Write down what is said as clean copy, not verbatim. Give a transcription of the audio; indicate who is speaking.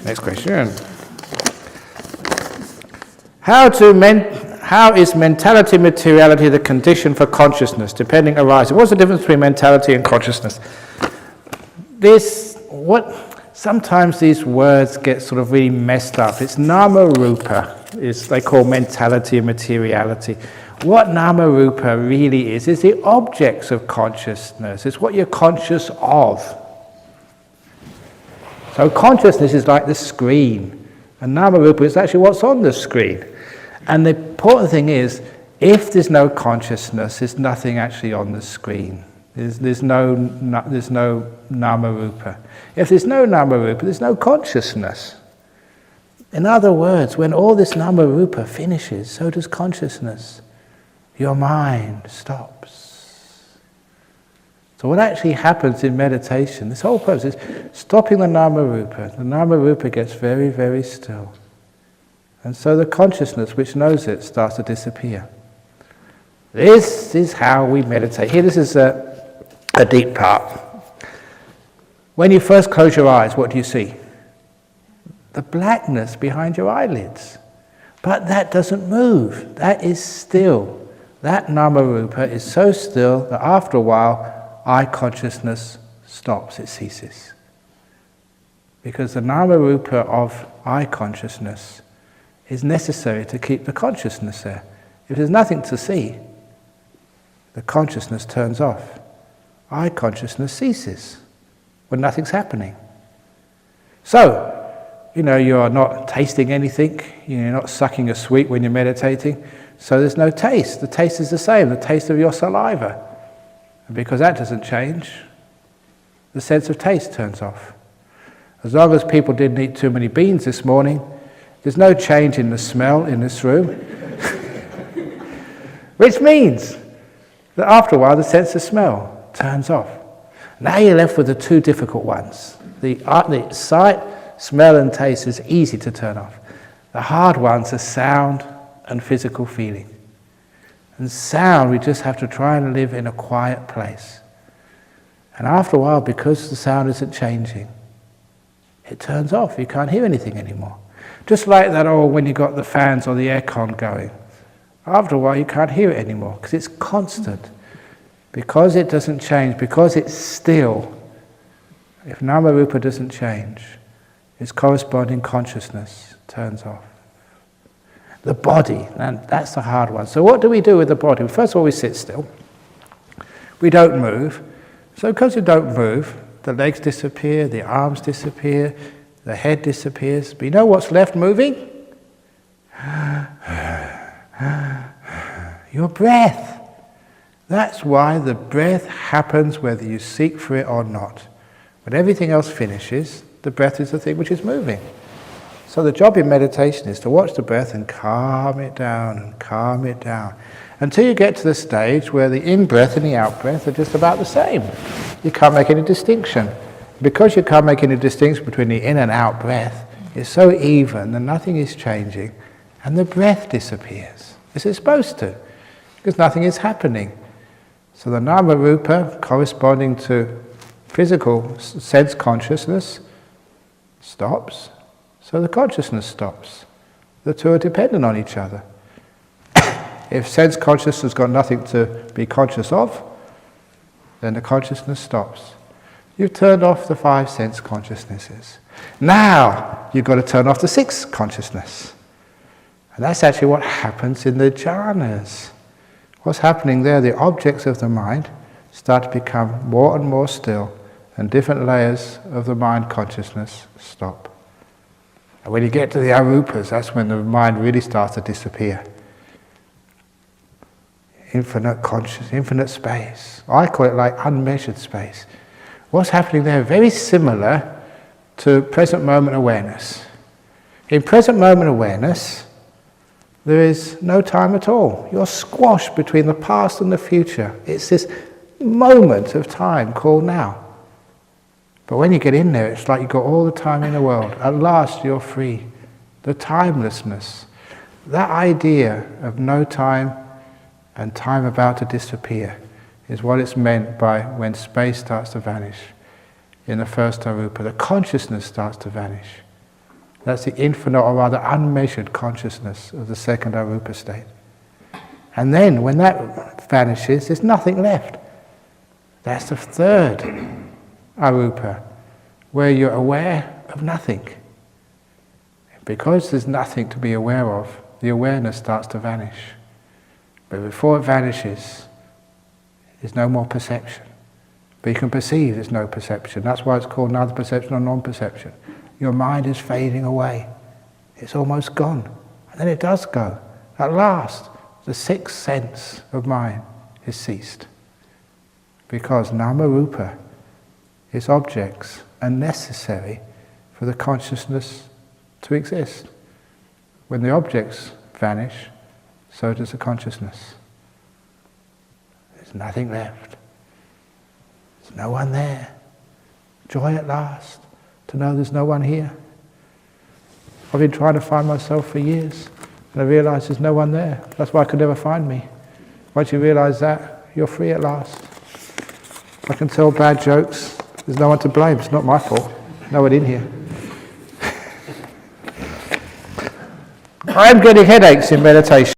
Speaker 1: Next question. How is mentality materiality the condition for consciousness, depending arising? What's the difference between mentality and consciousness? Sometimes these words get sort of really messed up. It's nama rupa, they call mentality and materiality. What nama rupa really is the objects of consciousness. It's what you're conscious of. So consciousness is like the screen, and nama rupa is actually what's on the screen. And the important thing is, if there's no consciousness, there's nothing actually on the screen. There's no nama rupa. If there's no nama rupa, there's no consciousness. In other words, when all this nama rupa finishes, so does consciousness. Your mind stops. So what actually happens in meditation, this whole process, is stopping the nama rupa. The nama rupa gets very, very still. And so the consciousness which knows it starts to disappear. This is how we meditate. Here, this is a deep part. When you first close your eyes, what do you see? The blackness behind your eyelids. But that doesn't move. That is still. That nama rupa is so still that after a while, eye consciousness stops, it ceases. Because the nama rupa of eye consciousness is necessary to keep the consciousness there. If there's nothing to see, the consciousness turns off. Eye consciousness ceases when nothing's happening. So, you're not tasting anything, you're not sucking a sweet when you're meditating, so there's no taste. The taste is the same, the taste of your saliva. And because that doesn't change, the sense of taste turns off. As long as people didn't eat too many beans this morning, there's no change in the smell in this room. Which means that after a while the sense of smell turns off. Now you're left with the two difficult ones. The sight, smell and taste is easy to turn off. The hard ones are sound and physical feeling. And sound, we just have to try and live in a quiet place. And after a while, because the sound isn't changing, it turns off. You can't hear anything anymore. Just like that, when you got the fans or the aircon going. After a while, you can't hear it anymore because it's constant. Because it doesn't change, because it's still, if nama rupa doesn't change, its corresponding consciousness turns off. The body, and that's the hard one. So what do we do with the body? First of all, we sit still. We don't move. So because we don't move, the legs disappear, the arms disappear, the head disappears. But you know what's left moving? Your breath. That's why the breath happens whether you seek for it or not. When everything else finishes, the breath is the thing which is moving. So the job in meditation is to watch the breath and calm it down and calm it down until you get to the stage where the in-breath and the out-breath are just about the same. You can't make any distinction. Because you can't make any distinction between the in and out breath, it's so even that nothing is changing and the breath disappears. As it's supposed to, because nothing is happening. So the nama rupa corresponding to physical sense consciousness stops, so the consciousness stops. The two are dependent on each other. If sense consciousness has got nothing to be conscious of, then the consciousness stops. You've turned off the 5 sense consciousnesses. Now you've got to turn off the 6th consciousness. And that's actually what happens in the jhanas. What's happening there, the objects of the mind start to become more and more still, and different layers of the mind consciousness stop. And when you get to the arupas, that's when the mind really starts to disappear. Infinite consciousness, infinite space. I call it like unmeasured space. What's happening there, very similar to present moment awareness. In present moment awareness, there is no time at all. You're squashed between the past and the future. It's this moment of time called now. But when you get in there, it's like you've got all the time in the world. At last you're free. The timelessness, that idea of no time and time about to disappear is what it's meant by when space starts to vanish. In the first arupa, the consciousness starts to vanish. That's the infinite, or rather unmeasured consciousness of the second arupa state. And then, when that vanishes, there's nothing left. That's the third arupa, where you're aware of nothing. Because there's nothing to be aware of, the awareness starts to vanish. But before it vanishes, there's no more perception. But you can perceive there's no perception. That's why it's called neither perception or non-perception. Your mind is fading away. It's almost gone. And then it does go. At last, the sixth sense of mind is ceased. Because nama-rupa, its objects, are necessary for the consciousness to exist. When the objects vanish, so does the consciousness. There's nothing left. There's no one there. Joy at last, to know there's no one here. I've been trying to find myself for years, and I realised there's no one there. That's why I could never find me. Once you realise that, you're free at last. I can tell bad jokes. There's no one to blame. It's not my fault. No one in here. I'm getting headaches in meditation.